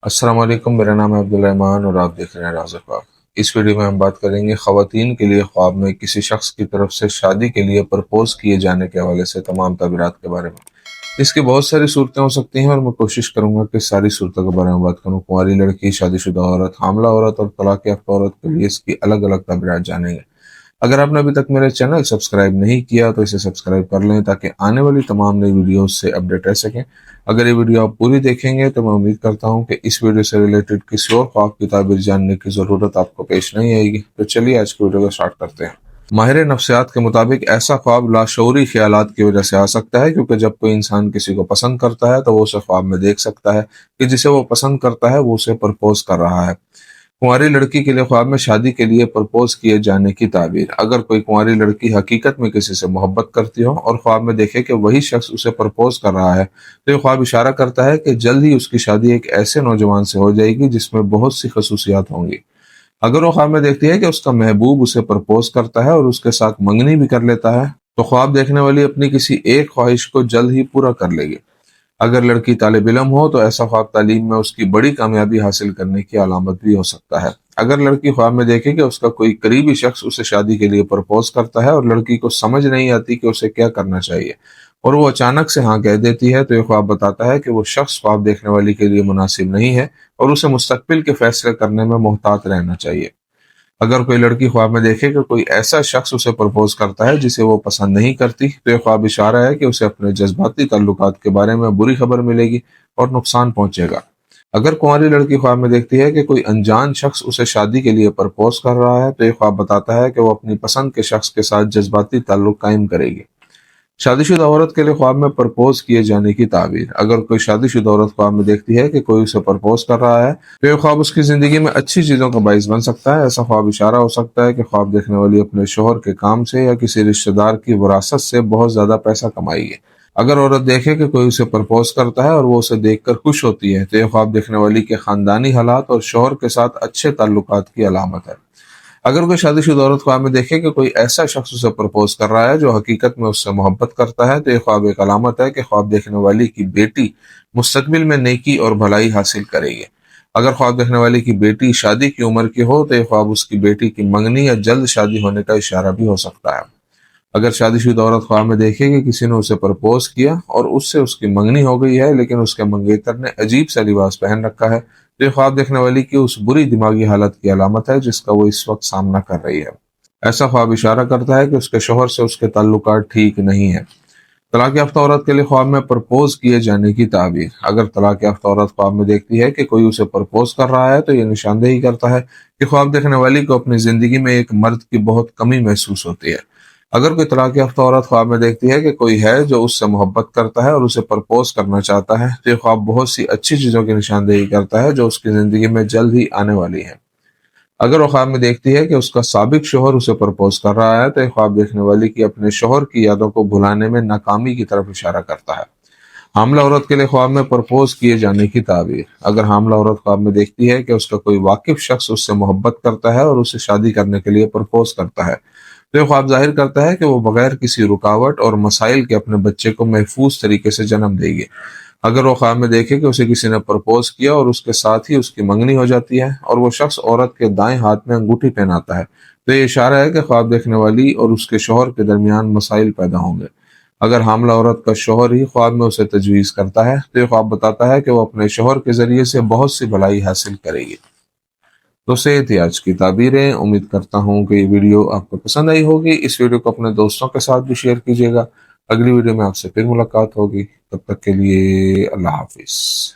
अस्सलाम वालेकुम, मेरा नाम है अब्दुल रहमान और आप देख रहे हैं राज़ ख्वाब। इस वीडियो में हम बात करेंगे ख़वातीन के लिए ख्वाब में किसी शख्स की तरफ से शादी के लिए प्रपोज किए जाने के हवाले से तमाम तबीरात के बारे में। इसकी बहुत सारी सूरतें हो सकती हैं और मैं कोशिश करूंगा कि सारी सूरतों के बारे में बात करूं। कुंवारी लड़की, शादीशुदा औरत, हामला औरत और तलाक याफ्ता औरत के लिए इसकी अलग अलग तबीरात जानेंगे। अगर आपने अभी तक मेरे चैनल सब्सक्राइब नहीं किया तो इसे सब्सक्राइब कर लें ताकि आने वाली तमाम नई वीडियोस से अपडेट रह सकें। अगर ये वीडियो आप पूरी देखेंगे तो मैं उम्मीद करता हूं कि इस वीडियो से रिलेटेड किसी और ख्वाब की ताबीर जानने की ज़रूरत आपको पेश नहीं आएगी। तो चलिए आज की वीडियो को स्टार्ट करते हैं। माहिर नफ्सियात के मुताबिक ऐसा ख्वाब लाशऊरी ख्यालात की वजह से आ सकता है, क्योंकि जब कोई इंसान किसी को पसंद करता है तो वो उसे ख्वाब में देख सकता है कि जिसे वो पसंद करता है वो उसे प्रपोज कर रहा है। कुंवारी लड़की के लिए ख्वाब में शादी के लिए प्रपोज किए जाने की ताबीर। अगर कोई कुंवारी लड़की हकीकत में किसी से मोहब्बत करती हो और ख्वाब में देखे कि वही शख्स उसे प्रपोज कर रहा है, तो ये ख्वाब इशारा करता है कि जल्द ही उसकी शादी एक ऐसे नौजवान से हो जाएगी जिसमें बहुत सी खसूसियात होंगी। अगर वो ख्वाब में देखती है कि उसका महबूब उसे प्रपोज करता है और उसके साथ मंगनी भी कर लेता है, तो ख्वाब देखने वाली अपनी किसी एक ख्वाहिश को जल्द ही पूरा कर लेगी। अगर लड़की तालिब इल्म हो तो ऐसा ख्वाब तालीम में उसकी बड़ी कामयाबी हासिल करने की अलामत भी हो सकता है। अगर लड़की ख्वाब में देखे कि उसका कोई करीबी शख्स उसे शादी के लिए प्रपोज करता है और लड़की को समझ नहीं आती कि उसे क्या करना चाहिए और वो अचानक से हाँ कह देती है, तो ये ख्वाब बताता है कि वो शख्स ख्वाब देखने वाली के लिए मुनासिब नहीं है और उसे मुस्तकबिल के फैसले करने में मोहतात रहना चाहिए। अगर कोई लड़की ख्वाब में देखे कि कोई ऐसा शख्स उसे प्रपोज करता है जिसे वो पसंद नहीं करती, तो ये ख्वाब इशारा है कि उसे अपने जज्बाती ताल्लुकात के बारे में बुरी खबर मिलेगी और नुकसान पहुंचेगा। अगर कुंवारी लड़की ख्वाब में देखती है कि कोई अनजान शख्स उसे शादी के लिए प्रपोज कर रहा है, तो ये ख्वाब बताता है कि वो अपनी पसंद के शख्स के साथ जज्बाती ताल्लुक कायम करेगी। शादीशुदा औरत के लिए ख्वाब में प्रपोज किए जाने की ताबीर। अगर कोई शादीशुदा औरत ख्वाब में देखती है कि कोई उसे प्रपोज कर रहा है, तो यह ख्वाब उसकी जिंदगी में अच्छी चीजों का बाइस बन सकता है। ऐसा ख्वाब इशारा हो सकता है कि ख्वाब देखने वाली अपने शोहर के काम से या किसी रिश्तेदार की विरासत से बहुत ज्यादा पैसा कमाएगी। अगर औरत देखे कि कोई उसे प्रपोज करता है और वो उसे देखकर खुश होती है, तो यह ख्वाब देखने वाली के खानदानी हालात और शोहर के साथ अच्छे ताल्लुकात की अलामत है। अगर कोई शादीशुदा औरत ख्वाब में देखे कि कोई ऐसा शख्स उसे प्रपोज कर रहा है जो हकीकत में उससे मोहब्बत करता है, तो ये ख्वाब एक अलामत है कि ख्वाब देखने वाली की बेटी मुस्तकबिल में नेकी और भलाई हासिल करेगी। अगर ख्वाब देखने वाली की बेटी शादी की उम्र की हो, तो ये ख्वाब उसकी बेटी की मंगनी या जल्द शादी होने का इशारा भी हो सकता है। अगर शादीशुदा औरत ख्वाब में देखे कि किसी ने उसे प्रपोज किया और उससे उसकी मंगनी हो गई है, लेकिन उसके मंगेतर ने अजीब सा लिबास पहन रखा है, तो ये ख्वाब देखने वाली की उस बुरी दिमागी हालत की अलामत है जिसका वो इस वक्त सामना कर रही है। ऐसा ख्वाब इशारा करता है कि उसके शोहर से उसके ताल्लुकात ठीक नहीं है। तलाक याफ्ता औरत के लिए ख्वाब में प्रपोज किए जाने की ताबीर। अगर तलाक याफ्ता औरत ख्वाब में देखती है कि कोई उसे प्रपोज कर रहा है, तो ये निशानदेही करता है कि ख्वाब देखने वाली को अपनी जिंदगी में एक मर्द की बहुत कमी महसूस होती है। अगर कोई तलाक याफ्ता औरत ख्वाब में देखती है कि कोई है जो उससे मोहब्बत करता है और उसे प्रपोज करना चाहता है, तो ये ख्वाब बहुत सी अच्छी चीजों की निशानदेही करता है जो उसकी जिंदगी में जल्द ही आने वाली है। अगर वो ख्वाब में देखती है कि उसका साबिक शोहर उसे प्रपोज कर रहा है, तो ये ख्वाब देखने वाली की अपने शोहर की यादों को भुलाने में नाकामी की तरफ इशारा करता है। हामला औरत के लिए ख्वाब में प्रपोज किए जाने की ताबीर। अगर हामला औरत ख्वाब में देखती है कि उसका कोई वाकिफ शख्स उससे मोहब्बत करता है और उसे शादी करने के लिए प्रपोज करता है, तो ये ख्वाब जाहिर करता है कि वो बगैर किसी रुकावट और मसाइल के अपने बच्चे को महफूज तरीके से जन्म देगी। अगर वो ख्वाब में देखे कि उसे किसी ने प्रपोज किया और उसके साथ ही उसकी मंगनी हो जाती है और वो शख्स औरत के दाएं हाथ में अंगूठी पहनाता है, तो ये इशारा है कि ख्वाब देखने वाली और उसके शोहर के दरमियान मसाइल पैदा होंगे। अगर हामला औरत का शोहर ही ख्वाब में उसे तजवीज़ करता है, तो ये ख्वाब बताता है कि वो अपने शोहर के जरिए से बहुत सी भलाई हासिल करेगी। तो से थी आज की ताबीरें। उम्मीद करता हूँ कि ये वीडियो आपको पसंद आई होगी। इस वीडियो को अपने दोस्तों के साथ भी शेयर कीजिएगा। अगली वीडियो में आपसे फिर मुलाकात होगी। तब तक के लिए अल्लाह हाफिज़।